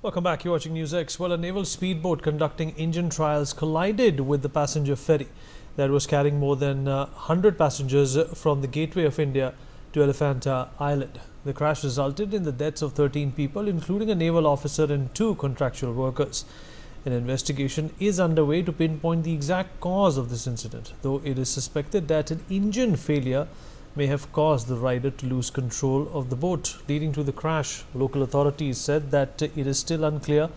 Welcome back. You're watching NewsX. Well, a naval speedboat conducting engine trials collided with the passenger ferry that was carrying more than 100 passengers from the gateway of India to Elephanta Island. The crash resulted in the deaths of 13 people, including a naval officer and 2 contractual workers. An investigation is underway to pinpoint the exact cause of this incident, though it is suspected that an engine failure may have caused the rider to lose control of the boat, leading to the crash. Local authorities said that it is still unclear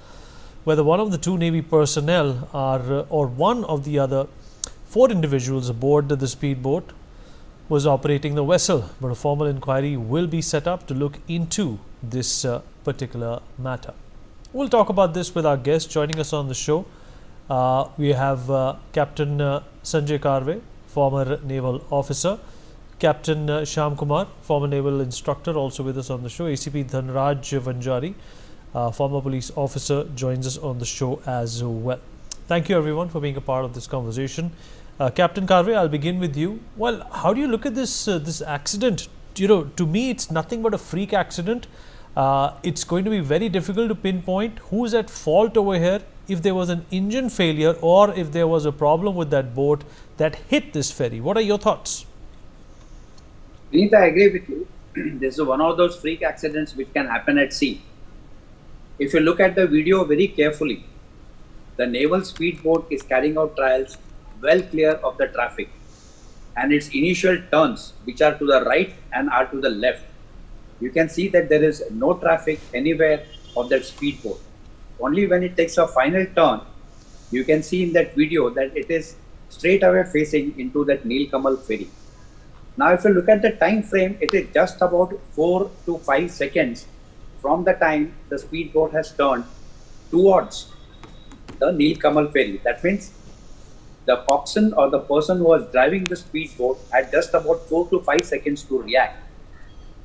whether one of the 2 Navy personnel are or one of the other 4 individuals aboard the speedboat was operating the vessel, but a formal inquiry will be set up to look into this particular matter. We'll talk about this with our guest. Joining us on the show, we have Captain Sanjay Karve, former naval officer, Captain Shyam Kumar, former naval instructor, also with us on the show. ACB Vanjari, former police officer, joins us on the show as well. Thank you everyone for being a part of this conversation. Captain Karve, I'll begin with you. Well, how do you look at this accident? To me, it's nothing but a freak accident. It's going to be very difficult to pinpoint who's at fault over here, if there was an engine failure or if there was a problem with that boat that hit this ferry. What are your thoughts? Vineet, I agree with you. This is one of those freak accidents which can happen at sea. If you look at the video very carefully, the naval speedboat is carrying out trials well clear of the traffic, and its initial turns, which are to the right and are to the left, you can see that there is no traffic anywhere of that speedboat. Only when it takes a final turn, you can see in that video that it is straight away facing into that Nilkamal ferry. Now, if you look at the time frame, it is just about 4 to 5 seconds from the time the speedboat has turned towards the Nilkamal ferry. That means the coxswain or the person who was driving the speedboat had just about 4 to 5 seconds to react.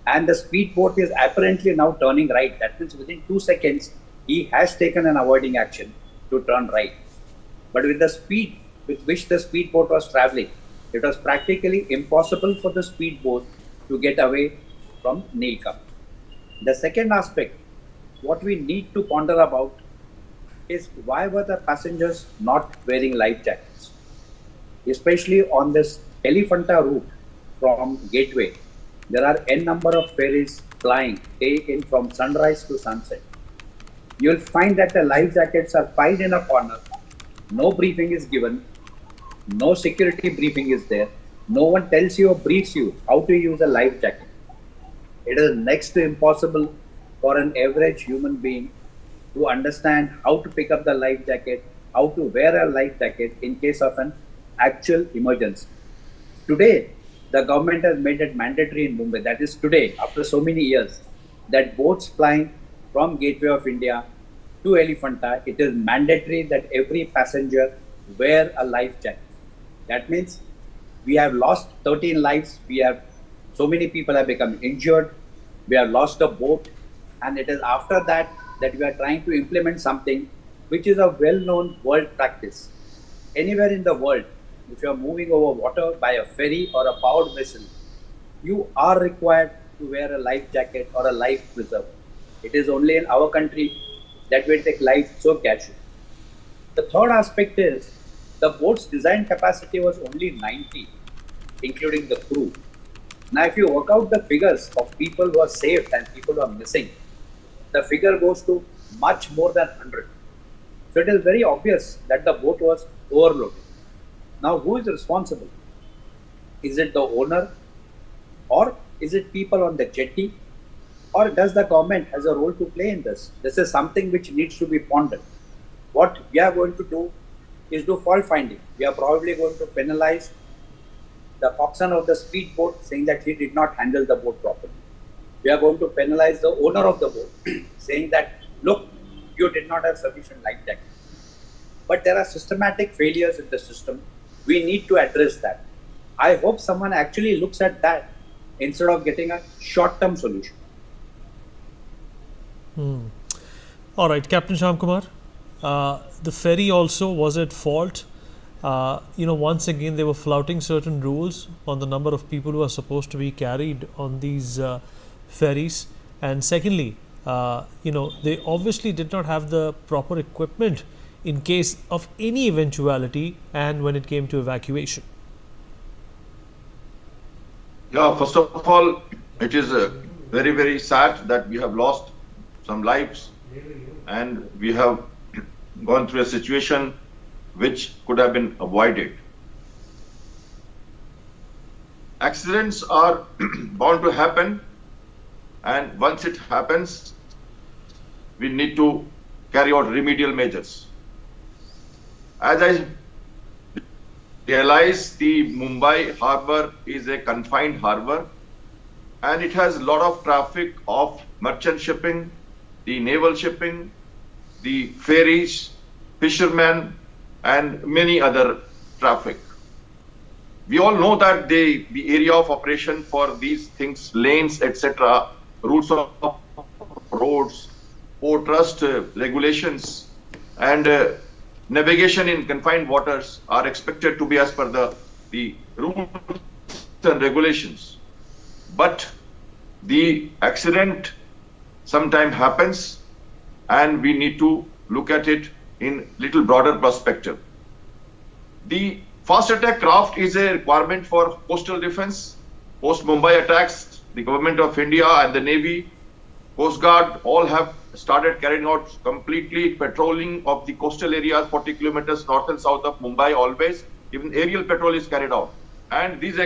And the speedboat is apparently now turning right. That means within 2 seconds, he has taken an avoiding action to turn right. But with the speed with which the speedboat was traveling, it was practically impossible for the speedboat to get away from Nilkamal. The second aspect, what we need to ponder about is why were the passengers not wearing life jackets? Especially on this Elephanta route from Gateway, there are n number of ferries plying day in from sunrise to sunset. You'll find that the life jackets are piled in a corner, no briefing is given, no security briefing is there. No one tells you or briefs you how to use a life jacket. It is next to impossible for an average human being to understand how to pick up the life jacket, how to wear a life jacket in case of an actual emergency. Today, the government has made it mandatory in Mumbai. That is today, after so many years, that boats flying from Gateway of India to Elephanta, it is mandatory that every passenger wear a life jacket. That means we have lost 13 lives. So many people have become injured. We have lost a boat. And it is after that that we are trying to implement something which is a well-known world practice. Anywhere in the world, if you are moving over water by a ferry or a powered vessel, you are required to wear a life jacket or a life preserver. It is only in our country that we take life so casually. The third aspect is the boat's design capacity was only 90, including the crew. Now, if you work out the figures of people who are saved and people who are missing, the figure goes to much more than 100. So it is very obvious that the boat was overloaded. Now, who is responsible? Is it the owner, or is it people on the jetty, or does the government has a role to play in this? This is something which needs to be pondered. What we are going to do is do fault finding. We are probably going to penalize the coxswain of the speedboat, saying that he did not handle the boat properly. We are going to penalize the owner of the boat, saying that, look, you did not have sufficient life jacket. But there are systematic failures in the system. We need to address that. I hope someone actually looks at that instead of getting a short-term solution. All right, Captain Shyam Kumar. The ferry also was at fault. Once again, they were flouting certain rules on the number of people who are supposed to be carried on these ferries. And secondly, they obviously did not have the proper equipment in case of any eventuality and when it came to evacuation. Yeah, first of all, it is very, very sad that we have lost some lives and we have gone through a situation which could have been avoided. Accidents are bound to happen, and once it happens, we need to carry out remedial measures. As I realize, the Mumbai harbour is a confined harbour and it has a lot of traffic of merchant shipping, the naval shipping, the ferries, fishermen and many other traffic. We all know that the area of operation for these things, lanes, etc., routes of roads, port trust regulations and navigation in confined waters are expected to be as per the rules and regulations. But the accident sometimes happens and we need to look at it in little broader perspective. The fast attack craft is a requirement for coastal defense. Post Mumbai attacks, the government of India and the Navy, Coast Guard all have started carrying out completely patrolling of the coastal areas 40 kilometers north and south of Mumbai always. Even aerial patrol is carried out. And these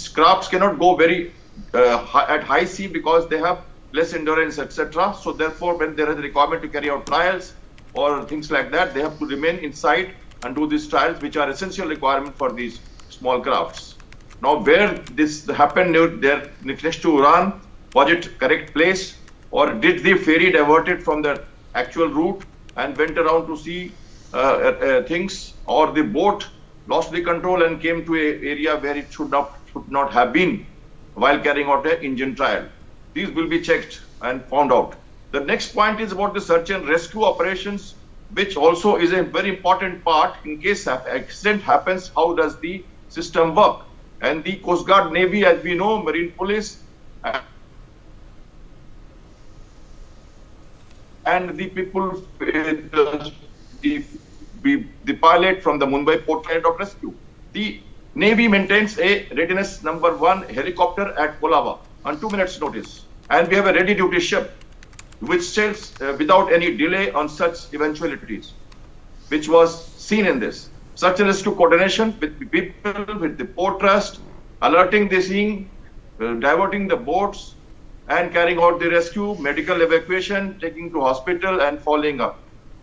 crafts cannot go very at high sea because they have less endurance, etc. So therefore, when there is a requirement to carry out trials or things like that, they have to remain inside and do these trials, which are essential requirement for these small crafts. Now, where this happened there next to Iran, was it correct place, or did the ferry diverted from the actual route and went around to see things, or the boat lost the control and came to an area where it should not have been while carrying out an engine trial? These will be checked and found out. The next point is about the search and rescue operations, which also is a very important part. In case an accident happens, how does the system work? And the Coast Guard, Navy, as we know, Marine Police, and the people, the pilot from the Mumbai Port carried out rescue. The Navy maintains a readiness number 1 helicopter at Kolaba on 2 minutes notice. And we have a ready duty ship which sails without any delay on such eventualities, which was seen in this. Search and rescue coordination with the people, with the port trust, alerting the scene, diverting the boats, and carrying out the rescue, medical evacuation, taking to hospital and following up.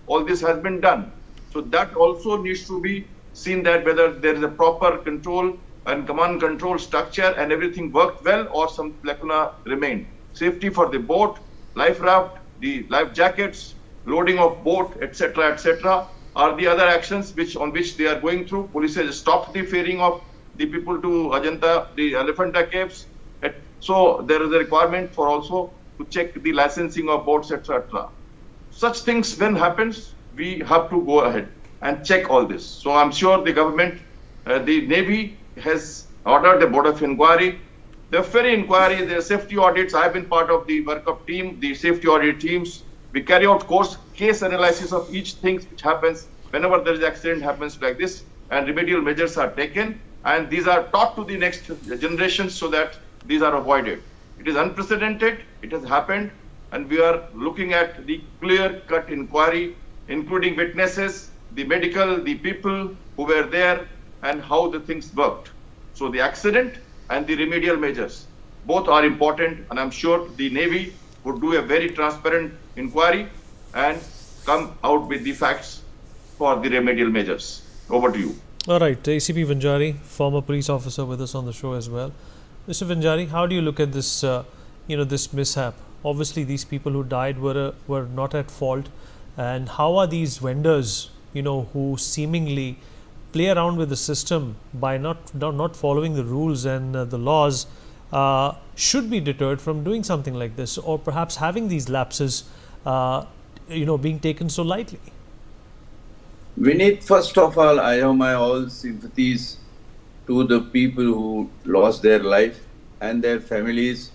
All this has been done. So that also needs to be seen, that whether there is a proper control and command control structure and everything worked well, or some lacuna remained. Safety for the boat, life raft, the life jackets, loading of boat, etc., are the other actions on which they are going through. Police has stopped the ferrying of the people to Ajanta, the Elephanta caves. So there is a requirement for also to check the licensing of boats, etc. Such things when happens, we have to go ahead and check all this. So I'm sure the government, the Navy has ordered a board of inquiry. The ferry inquiry, the safety audits, I've been part of the workup team, the safety audit teams. We carry out case analysis of each thing which happens whenever there is accident happens like this, and remedial measures are taken, and these are taught to the next generation so that these are avoided. It is unprecedented, it has happened, and we are looking at the clear-cut inquiry, including witnesses, the medical, the people who were there, and how the things worked. So the accident and the remedial measures, both are important, and I'm sure the Navy would do a very transparent inquiry and come out with the facts for the remedial measures. Over to you. All right, ACB Vanjari, former police officer, with us on the show as well. Mr. Vanjari, how do you look at this, this mishap? Obviously, these people who died were not at fault, and how are these vendors, who seemingly play around with the system by not following the rules and the laws, should be deterred from doing something like this, or perhaps having these lapses, being taken so lightly? Vineet, first of all, I have my all sympathies to the people who lost their life and their families,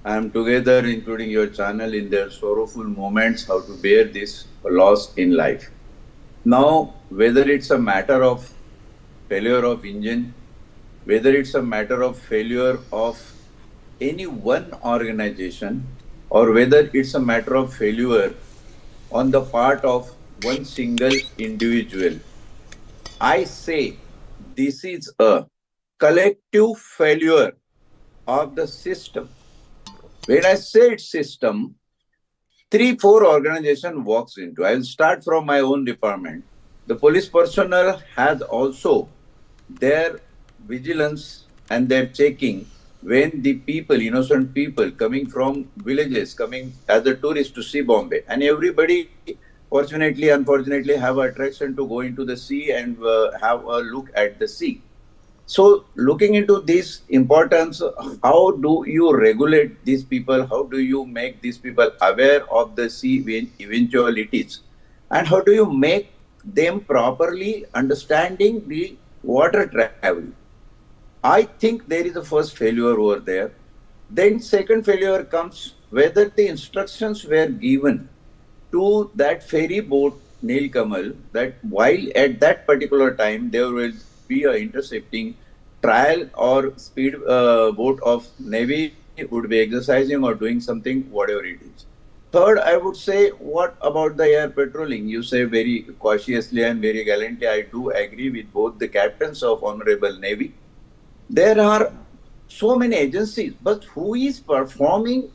I am together, including your channel, in their sorrowful moments, how to bear this loss in life. Now, whether it's a matter of failure of engine, whether it's a matter of failure of any one organization, or whether it's a matter of failure on the part of one single individual, I say this is a collective failure of the system. When I say it's system, 3-4 organization walks into. I will start from my own department. The police personnel has also their vigilance and their checking when the people, innocent people coming from villages, coming as a tourist to see Bombay, and everybody, fortunately, unfortunately, have attraction to go into the sea and have a look at the sea. So, looking into this importance, how do you regulate these people? How do you make these people aware of the sea eventualities? And how do you make them properly understanding the water travel? I think there is a first failure over there. Then second failure comes whether the instructions were given to that ferry boat Nilkamal that while at that particular time there will be a intercepting trial or speed boat of Navy would be exercising or doing something, whatever it is. Third, I would say, what about the air patrolling? You say very cautiously and very gallantly. I do agree with both the captains of Honorable Navy. There are so many agencies, but who is performing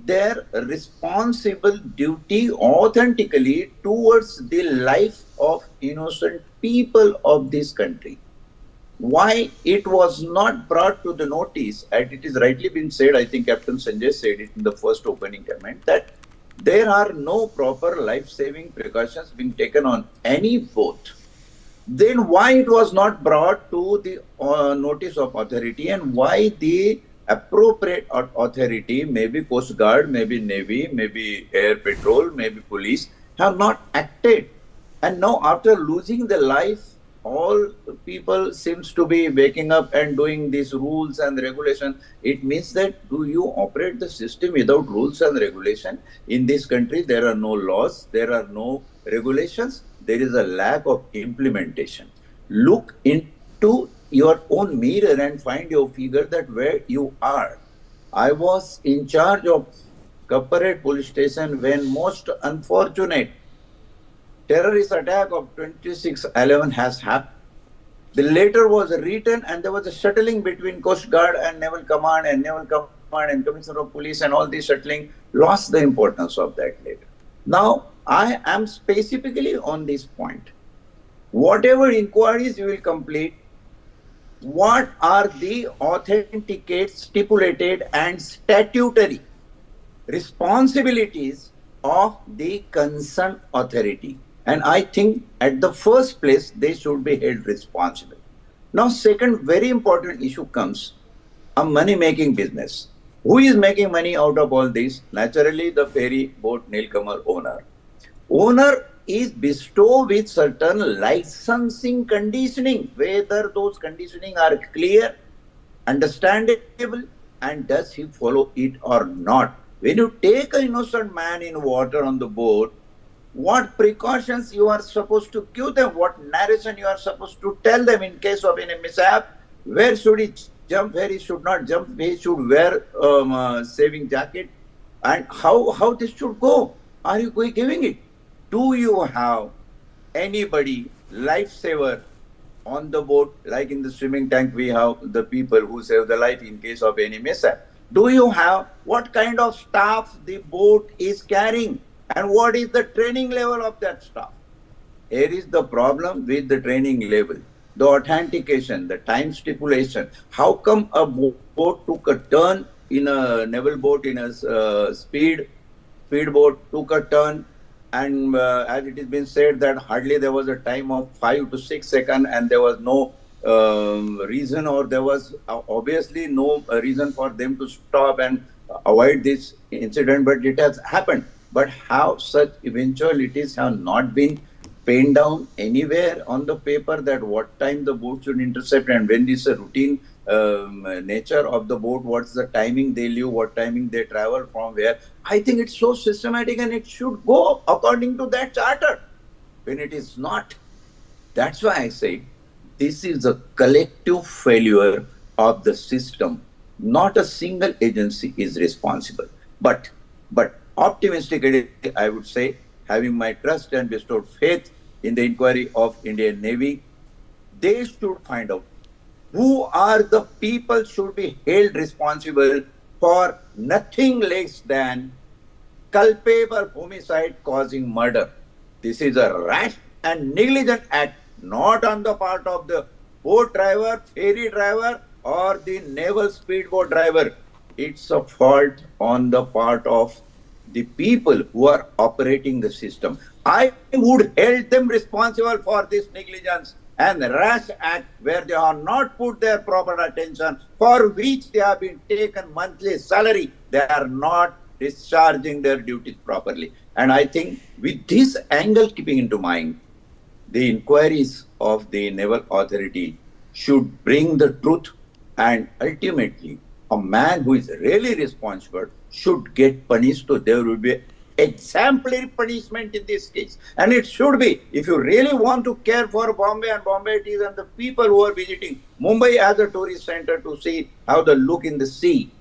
their responsible duty authentically towards the life of innocent people of this country? Why it was not brought to the notice, and it is rightly been said, I think Captain Sanjay said it in the first opening comment, that there are no proper life-saving precautions being taken on any boat. Then why it was not brought to the notice of authority, and why the appropriate authority, maybe Coast Guard, maybe Navy, maybe Air Patrol, maybe police, have not acted. And now after losing the life, all people seems to be waking up and doing these rules and regulation. It means that do you operate the system without rules and regulation? In this country, there are no laws, there are no regulations, there is a lack of implementation. Look into your own mirror and find your figure that where you are. I was in charge of Corporate Police Station when most unfortunate terrorist attack of 26/11 has happened. The letter was written and there was a shuttling between Coast Guard and Naval Command and Commissioner of Police, and all this shuttling lost the importance of that letter. Now, I am specifically on this point. Whatever inquiries you will complete, what are the authenticate, stipulated and statutory responsibilities of the concerned authority? And I think at the first place, they should be held responsible. Now, second very important issue comes, a money-making business. Who is making money out of all this? Naturally, the ferry boat Nilkamal owner. Owner is bestowed with certain licensing conditioning, whether those conditioning are clear, understandable, and does he follow it or not. When you take an innocent man in water on the boat, what precautions you are supposed to give them, what narration you are supposed to tell them in case of any mishap, where should he jump, where he should not jump, he should wear saving jacket, and how this should go. Are you giving it? Do you have anybody, lifesaver on the boat, like in the swimming tank we have the people who save the life in case of any mishap? Do you have what kind of staff the boat is carrying? And what is the training level of that staff? Here is the problem with the training level, the authentication, the time stipulation. How come a boat took a turn in a naval boat, in a speedboat took a turn, and as it has been said that hardly there was a time of 5 to 6 seconds, and there was no reason, or there was obviously no reason for them to stop and avoid this incident, but it has happened. But how such eventualities have not been penned down anywhere on the paper, that what time the boat should intercept and when this is a routine nature of the boat, what's the timing they leave, what timing they travel from where. I think it's so systematic and it should go according to that charter. When it is not, that's why I say this is a collective failure of the system. Not a single agency is responsible. But optimistically, I would say, having my trust and bestowed faith in the inquiry of Indian Navy, they should find out who are the people should be held responsible for nothing less than culpable homicide causing murder. This is a rash and negligent act, not on the part of the boat driver, ferry driver, or the naval speedboat driver. It's a fault on the part of the people who are operating the system. I would hold them responsible for this negligence and rash act where they have not put their proper attention, for which they have been taken monthly salary. They are not discharging their duties properly. And I think with this angle keeping into mind, the inquiries of the Naval Authority should bring the truth, and ultimately a man who is really responsible should get punished. So there will be exemplary punishment in this case. And it should be, if you really want to care for Bombay, and Bombay it is, and the people who are visiting Mumbai as a tourist center to see how they look in the sea,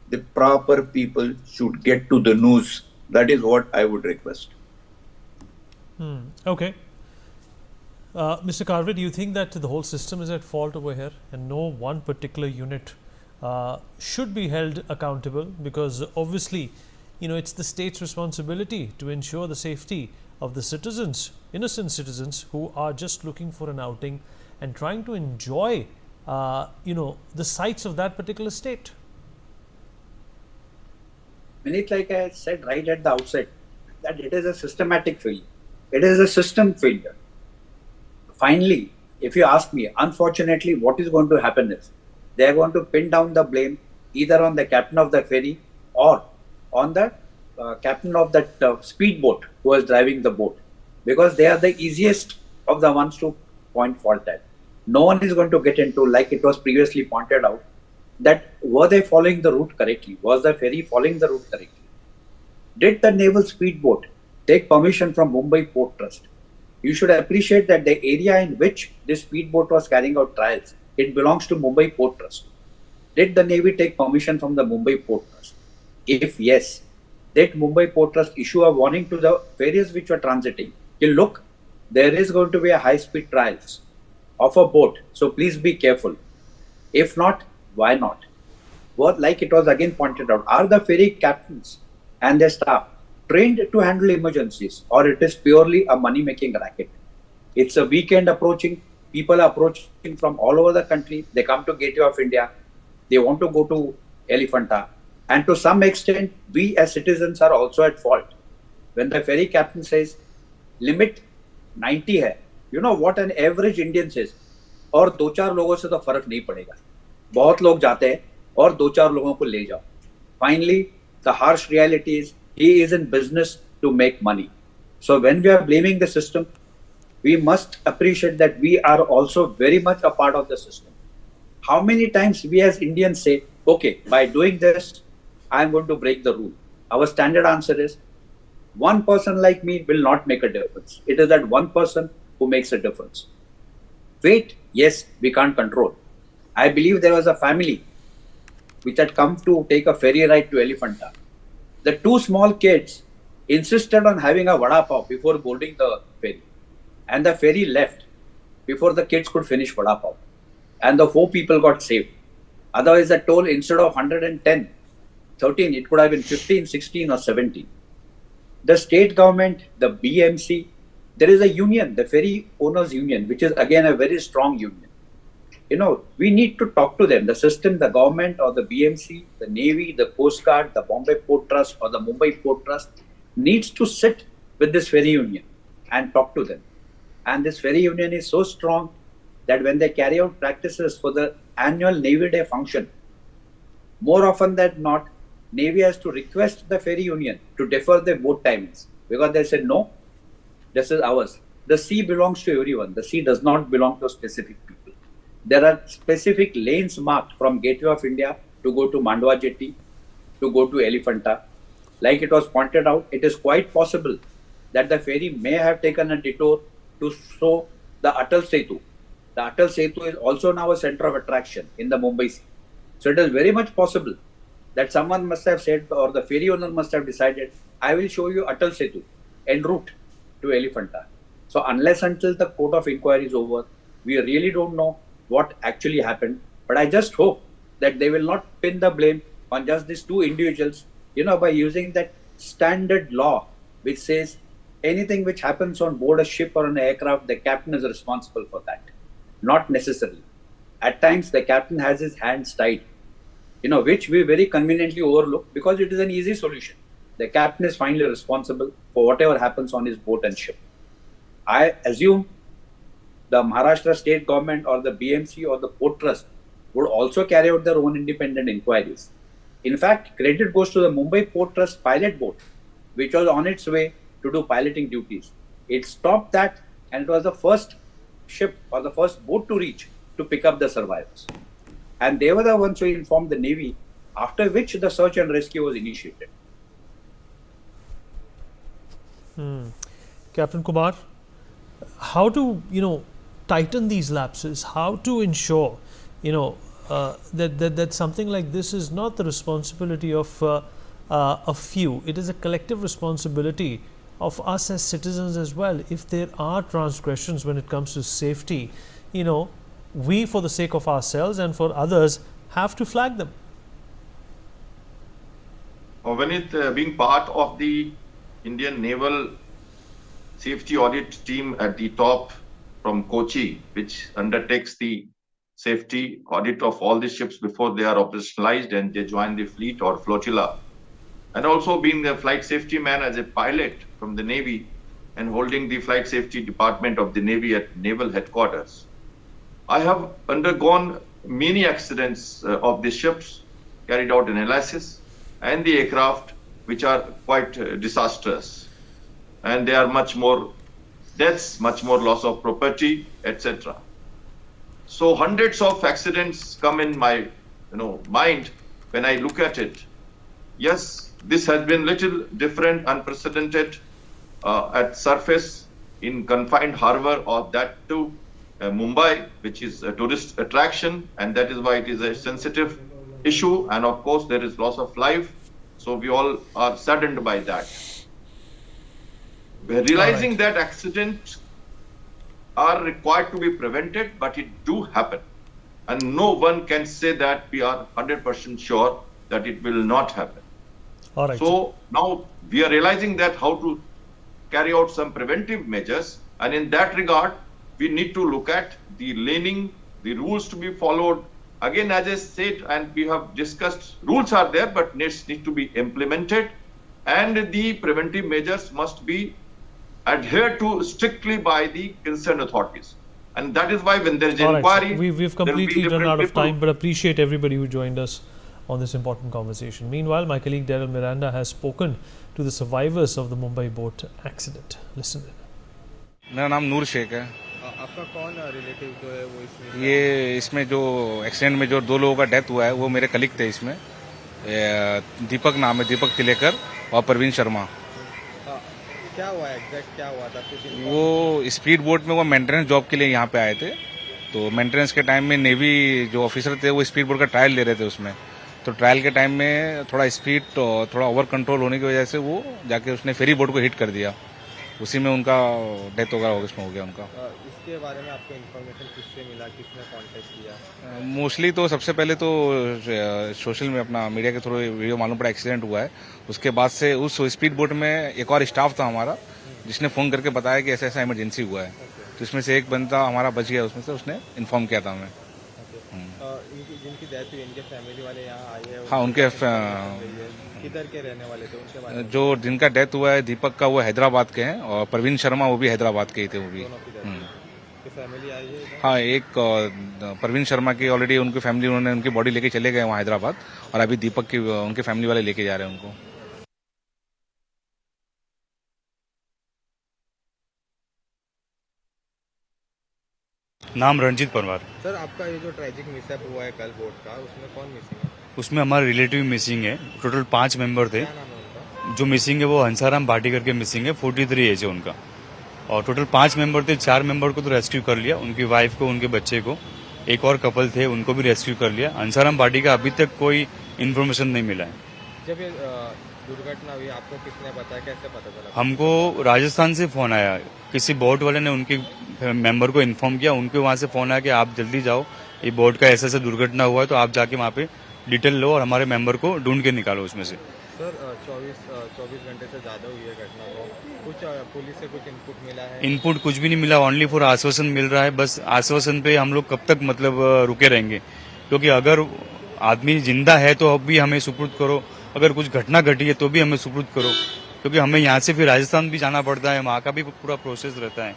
the proper people should get to the news. That is what I would request. Okay. Mr. Karve, do you think that the whole system is at fault over here and no one particular unit should be held accountable? Because obviously, it's the state's responsibility to ensure the safety of the citizens, innocent citizens who are just looking for an outing and trying to enjoy, the sights of that particular state. Minute, like I said right at the outset, that it is a systematic failure. It is a system failure. Finally, if you ask me, unfortunately, what is going to happen is they are going to pin down the blame either on the captain of the ferry or on the captain of that speedboat who was driving the boat, because they are the easiest of the ones to point fault at. No one is going to get into, like it was previously pointed out, that were they following the route correctly? Was the ferry following the route correctly? Did the naval speedboat take permission from Mumbai Port Trust? You should appreciate that the area in which this speedboat was carrying out trials, it belongs to Mumbai Port Trust. Did the Navy take permission from the Mumbai Port Trust? If yes, did Mumbai Port Trust issue a warning to the ferries which were transiting? Look, there is going to be a high-speed trials of a boat, so please be careful. If not, why not? Well, like it was again pointed out, are the ferry captains and their staff trained to handle emergencies, or it is purely a money-making racket? It's a weekend approaching. People are approaching from all over the country. They come to Gateway of India. They want to go to Elephanta. And to some extent, we as citizens are also at fault. When the ferry captain says, limit 90 hai, you know what an average Indian says? और दो चार लोगों से तो फर्क नहीं पड़ेगा. बहुत लोग जाते हैं और दो चार लोगों को ले जाओ. Finally, the harsh reality is he is in business to make money. So when we are blaming the system, we must appreciate that we are also very much a part of the system. How many times we as Indians say, okay, by doing this, I am going to break the rule. Our standard answer is, one person like me will not make a difference. It is that one person who makes a difference. Fate, yes, we can't control. I believe there was a family which had come to take a ferry ride to Elephanta. The two small kids insisted on having a vada pav before boarding the ferry. And the ferry left before the kids could finish vada pav. And the 4 people got saved. Otherwise, the toll, instead of 110, 13, it could have been 15, 16 or 17. The state government, the BMC, there is a union, the Ferry Owners Union, which is again a very strong union. We need to talk to them. The system, the government or the BMC, the Navy, the Coast Guard, the Bombay Port Trust or the Mumbai Port Trust needs to sit with this ferry union and talk to them. And this ferry union is so strong that when they carry out practices for the annual Navy Day function, more often than not, Navy has to request the ferry union to defer their boat timings, because they said, no, this is ours. The sea belongs to everyone. The sea does not belong to specific people. there are specific lanes marked from Gateway of India to go to Mandwa Jetty, to go to Elephanta. Like it was pointed out, it is quite possible that the ferry may have taken a detour to show the Atal Setu. The Atal Setu is also now a center of attraction in the Mumbai Sea. So it is very much possible that someone must have said, or the ferry owner must have decided, I will show you Atal Setu en route to Elephanta. So unless until the court of inquiry is over, we really don't know what actually happened. But I just hope that they will not pin the blame on just these two individuals, by using that standard law which says anything which happens on board a ship or an aircraft, the captain is responsible for that. Not necessarily. At times, the captain has his hands tied, which we very conveniently overlook because it is an easy solution. The captain is finally responsible for whatever happens on his boat and ship. I assume the Maharashtra state government or the BMC or the port trust would also carry out their own independent inquiries. In fact, credit goes to the Mumbai Port Trust pilot boat, which was on its way to do piloting duties. It stopped that, and it was the first ship or the first boat to reach to pick up the survivors. And they were the ones who informed the Navy, after which the search and rescue was initiated. Captain Kumar, how to tighten these lapses? How to ensure that something like this is not the responsibility of a few? It is a collective responsibility of us as citizens as well. If there are transgressions when it comes to safety, we, for the sake of ourselves and for others, have to flag them. When it being part of the Indian Naval Safety Audit team at the top from Kochi, which undertakes the safety audit of all the ships before they are operationalized and they join the fleet or flotilla, and also being the flight safety man as a pilot from the Navy and holding the flight safety department of the Navy at Naval headquarters. I have undergone many accidents of the ships, carried out analysis, and the aircraft, which are quite disastrous. And there are much more deaths, much more loss of property, etc. So hundreds of accidents come in my mind when I look at it. Yes, this has been little different, unprecedented at surface in confined harbor, or that too Mumbai, which is a tourist attraction, and that is why it is a sensitive issue. And of course, there is loss of life. So we all are saddened by that. We're realizing that accidents are required to be prevented, but it do happen. And no one can say that we are 100% sure that it will not happen. All right. So now we are realizing that how to carry out some preventive measures. And in that regard, we need to look at the laning, the rules to be followed. Again, as I said, and we have discussed, rules are there, but need to be implemented. And the preventive measures must be adhered to strictly by the concerned authorities. And that is why when there is inquiry... We've completely run out of time, but appreciate everybody who joined us on this important conversation. Meanwhile, my colleague Daryl Miranda has spoken to the survivors of the Mumbai boat accident. Listen in. मेरा नाम नूर शेख है। आपका कौन relative जो है वो इसमें जो एक्सीडेंट में जो 2 लोगों का डेथ हुआ है वो मेरे कलीग थे। इसमें दीपक नाम है, दीपक तिलेकर और प्रवीण शर्मा। क्या हुआ एग्जैक्ट, क्या हुआ था? वो स्पीड बोट में वो मेंटेनेंस जॉब के लिए यहाँ पे आए थे। तो मेंटेनेंस के टाइम में नेवी जो ऑफिसर थे वो स्पीड बोट का ट्रायल ले रहे थे उसमें। तो ट्रायल के टाइम में थोड़ा स्पीड थोड़ा ओवर कंट्रोल होने की वजह से वो जाके उसने फेरी बोट को हिट कर दिया। उसी में उनका डेथ वगैरह हो गया उनका। इसके बारे में आपको इन्फॉर्मेशन किससे मिला, किसने कांटेक्ट किया? मोस्टली तो सबसे पहले तो सोशल में अपना मीडिया के थ्रू वीडियो मालूम पड़ा एक्सीडेंट हुआ है। उसके बाद से उस स्पीड बोट में एक और स्टाफ था हमारा जिसने फोन करके बताया कि ऐसा ऐसा इमरजेंसी हुआ है। तो इसमें से एक बंदा हमारा बच गया, उसमें से उसने इन्फॉर्म किया था हमें। जिनकी डेथ हुई इनके फैमिली वाले यहाँ आए हैं? हाँ, उनके किधर के रहने वाले थे उनके बारे में? जो जिनका डेथ हुआ है दीपक का वो हैदराबाद के हैं और प्रवीण शर्मा वो भी हैदराबाद के ही थे। वो भी फैमिली आई है? हाँ, एक प्रवीण शर्मा की ऑलरेडी उनकी फैमिली उन्होंने उनकी बॉडी लेके चले गए वहाँ हैदराबाद, और अभी दीपक की उनके फैमिली वाले लेके जा रहे हैं उनको। नाम रंजीत परमार। सर आपका ये जो ट्रैजिक मिसअप हुआ है कल बोट का, उसमें कौन मिसिंग है? उसमें हमारे रिलेटिव मिसिंग है। टोटल 5 मेंबर थे। क्या नाम है उनका? जो मिसिंग है वो हंसाराम भाटी करके मिसिंग है। 43 एज है उनका। और टोटल 5 मेंबर थे। 4 मेंबर को तो रेस्क्यू कर लिया, उनकी वाइफ को, उनके बच्चे को। एक और कपल थे, उनको भी रेस्क्यू कर लिया। हंसाराम भाटी का अभी तक कोई इन्फॉर्मेशन नहीं मिला है। जब ये दुर्घटना हुई आपको किसने बताया, कैसे पता चला? हमको राजस्थान से फोन आया, किसी बोट वाले ने उनके मेंबर को इन्फॉर्म किया। उनके वहां से फोन आया कि आप जल्दी जाओ, ये बोट का ऐसा दुर्घटना हुआ है, तो आप जाके वहां पे डिटेल लो और हमारे मेंबर को ढूंढ के निकालो उसमें से। सर 24 घंटे से ज्यादा हुई है घटना को, कुछ पुलिस से कुछ इनपुट मिला है? इनपुट कुछ भी नहीं मिला, ओनली फॉर आश्वासन मिल रहा है। बस आश्वासन पे हम लोग कब तक मतलब रुके रहेंगे, क्योंकि अगर आदमी जिंदा है तो अब भी हमें सुपुर्द करो, अगर कुछ घटना घटी है तो भी हमें सुपुर्द करो, क्योंकि हमें यहाँ से फिर राजस्थान भी जाना पड़ता है, वहाँ का भी पूरा प्रोसेस रहता है।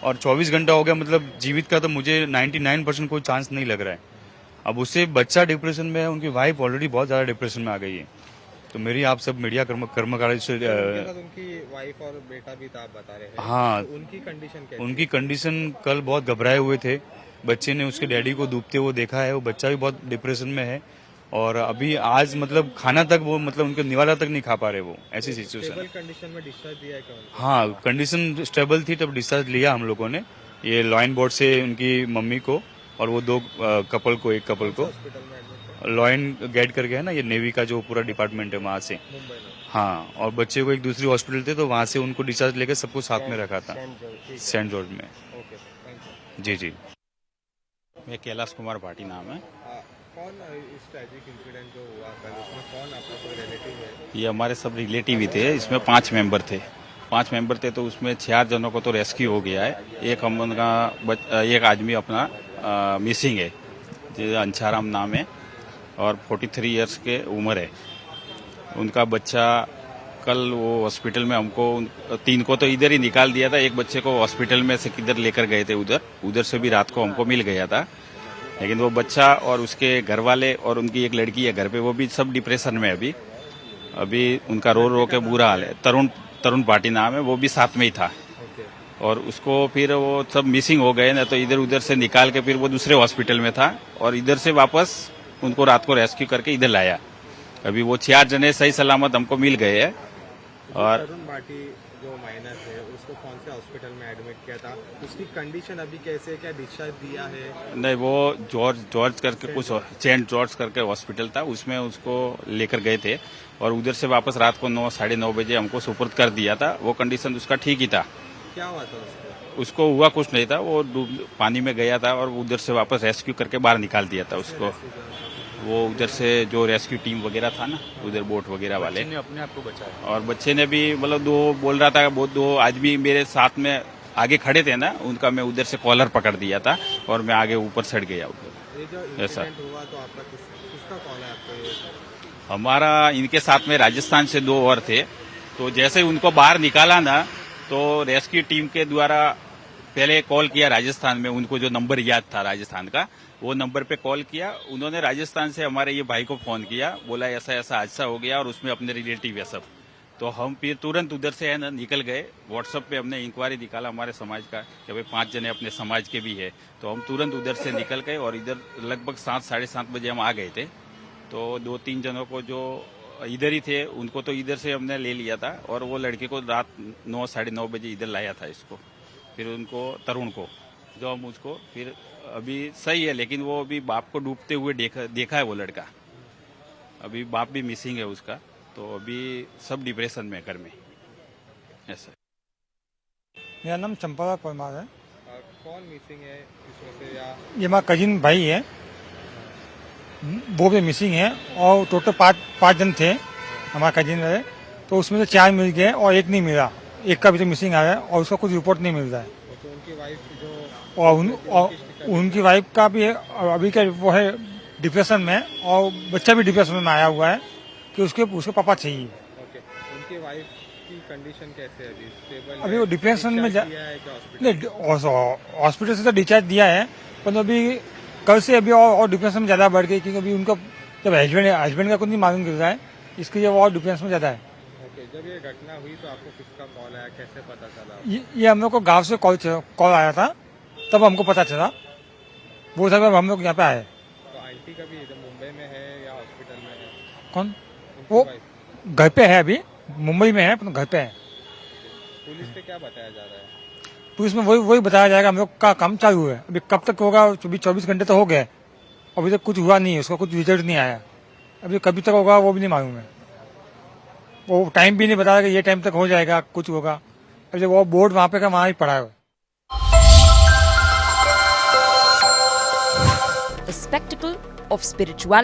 और 24 घंटा हो गया, मतलब जीवित का तो मुझे 99% कोई चांस नहीं लग रहा है। अब उससे बच्चा डिप्रेशन में है, उनकी वाइफ ऑलरेडी बहुत ज्यादा डिप्रेशन में आ गई है। तो मेरी आप सब मीडिया कर्मकारी से उनकी वाइफ और बेटा भी था आप बता रहे हैं। हाँ, तो उनकी कंडीशन कैसी? उनकी कंडीशन कल बहुत घबराए हुए थे। बच्चे ने उसके डैडी को डूबते हुए देखा है, वो बच्चा भी बहुत डिप्रेशन में है। और अभी आज मतलब खाना तक वो मतलब उनके निवाला तक नहीं खा पा रहे, वो ऐसी सिचुएशन। स्टेबल कंडीशन में डिस्चार्ज दिया है क्या उनको? हाँ, कंडीशन स्टेबल थी तब डिस्चार्ज लिया हम लोगों ने। ये लॉयन बोर्ड से उनकी मम्मी को और वो 2 कपल को, एक कपल को हॉस्पिटल में एडमिट लॉयन गाइड करके है ना, ये नेवी का जो पूरा डिपार्टमेंट है, वहां से। मुंबई में। हाँ, और बच्चे को एक दूसरी हॉस्पिटल थे, तो वहां से उनको डिस्चार्ज लेकर सबको साथ में रखा था, सेंट जॉर्ज में। Okay, thank you. जी जी। मैं कैलाश कुमार भाटी नाम है। कौन इस ट्रैजिक इंसिडेंट जो हुआ कल, उसमें कौन आपका कोई रिलेटिव है? ये हमारे सब रिलेटिव ही थे। इसमें 5 मेंबर थे। 5 मेंबर थे, तो उसमें 4 जनों को तो रेस्क्यू हो गया है। एक हम उनका एक आदमी अपना मिसिंग है, जो अंशाराम नाम है और 43 इयर्स के उम्र है। उनका बच्चा कल वो हॉस्पिटल में हमको 3 को तो इधर ही निकाल दिया था, एक बच्चे को हॉस्पिटल में से किधर लेकर गए थे, उधर से भी रात को हमको मिल गया था। लेकिन वो बच्चा और उसके घर वाले और उनकी एक लड़की है घर पे, वो भी सब डिप्रेशन में है। अभी उनका रो रो के बुरा हाल है। तरुण पाटी नाम है, वो भी साथ में ही था। और उसको फिर वो सब मिसिंग हो गए ना, तो इधर उधर से निकाल के फिर वो दूसरे हॉस्पिटल में था और इधर से वापस उनको रात को रेस्क्यू करके इधर लाया। अभी वो 4 जने सही सलामत हमको मिल गए हैं। और तरुण भाटी जो माइनर है, उसको कौन से हॉस्पिटल में एडमिट किया था? उसकी कंडीशन अभी कैसे है, क्या डिस्चार्ज दिया है? नहीं, वो जॉर्ज करके कुछ सेंट जॉर्ज करके हॉस्पिटल था, उसमें उसको लेकर गए थे और उधर से वापस रात को 9 साढ़े 9 बजे हमको सुपुर्द कर दिया था। वो कंडीशन उसका ठीक ही था। क्या हुआ था उसको? उसको हुआ कुछ नहीं था, वो पानी में गया था और उधर से वापस रेस्क्यू करके बाहर निकाल दिया था उसको। वो उधर से जो रेस्क्यू टीम वगैरह था ना, उधर बोट वगैरह वाले ने अपने आप को बचाया। और बच्चे ने भी मतलब 2 बोल रहा था, वो 2 आदमी मेरे साथ में आगे खड़े थे ना, उनका मैं उधर से कॉलर पकड़ दिया था और मैं आगे ऊपर चढ़ गया उधर। ये जो इंसिडेंट हुआ तो आपका किसका कॉल है आपको? ये हमारा इनके साथ में राजस्थान से 2 और थे, तो जैसे ही उनको बाहर निकाला ना, तो रेस्क्यू टीम के द्वारा पहले कॉल किया राजस्थान में, उनको जो नंबर याद था राजस्थान का, वो नंबर पे कॉल किया। उन्होंने राजस्थान से हमारे ये भाई को फोन किया, बोला ऐसा ऐसा हादसा हो गया और उसमें अपने रिलेटिव है सब। तो हम फिर तुरंत उधर से है ना निकल गए। व्हाट्सएप पे हमने इंक्वायरी निकाला हमारे समाज का कि भाई 5 जने अपने समाज के भी है, तो हम तुरंत उधर से निकल गए और इधर लगभग 7 साढ़े 7 बजे हम आ गए थे। तो 2-3 जनों को जो इधर ही थे उनको तो इधर से हमने ले लिया था और वो लड़के को रात 9 साढ़े 9 बजे इधर लाया था इसको। फिर उनको तरुण को जो हम उसको फिर अभी सही है, लेकिन वो अभी बाप को डूबते हुए देखा है वो लड़का। अभी बाप भी मिसिंग है उसका, तो अभी सब डिप्रेशन में घर में ऐसा। मेरा नाम चंपा परमार है। कौन मिसिंग है इसमें से? या ये हमारा कजिन भाई है, वो भी मिसिंग है। और टोटल 5 जन थे हमारा कजिन है, तो उसमें से 4 मिल गए और एक नहीं मिला। एक का भी तो मिसिंग आया है और उसका कुछ रिपोर्ट नहीं मिल रहा है। तो उनकी वाइफ जो और उनकी वाइफ का भी अभी का वो है डिप्रेशन में, और बच्चा भी डिप्रेशन में आया हुआ है कि उसके पापा चाहिए। ओके, उनकी वाइफ की कंडीशन कैसे है अभी? स्टेबल? अभी वो डिप्रेशन में नहीं, हॉस्पिटल से तो डिस्चार्ज दिया है, पर अभी कल से अभी और डिप्रेशन में ज्यादा बढ़ गई, क्योंकि अभी उनका जब हस्बैंड का कुछ नहीं मालूम गिर रहा है, इसके लिए वो और डिप्रेशन में ज्यादा है। ओके, जब ये घटना हुई तो आपको किसका कॉल आया, कैसे पता चला? ये हम लोग को गांव से कॉल आया था, तब हमको पता चला। वो सब अब हम लोग यहाँ पे आए। तो आंटी का भी इधर मुंबई में है या हॉस्पिटल में है? कौन? उनकी वो वाइफ। घर पे है, अभी मुंबई में है, पर घर पे है। पुलिस से क्या बताया जा रहा है? पुलिस में वही बताया जाएगा। हम लोग का काम चालू है, अभी कब तक होगा? 24 घंटे तो हो गए, अभी तक कुछ हुआ नहीं है, उसका कुछ रिजल्ट नहीं आया। अभी कभी तक होगा वो भी नहीं मालूम है। वो टाइम भी नहीं बताया कि ये टाइम तक हो जाएगा, कुछ होगा। अब जब वो बोर्ड वहाँ पे का वहाँ ही पड़ा है। A spectacle of spirituality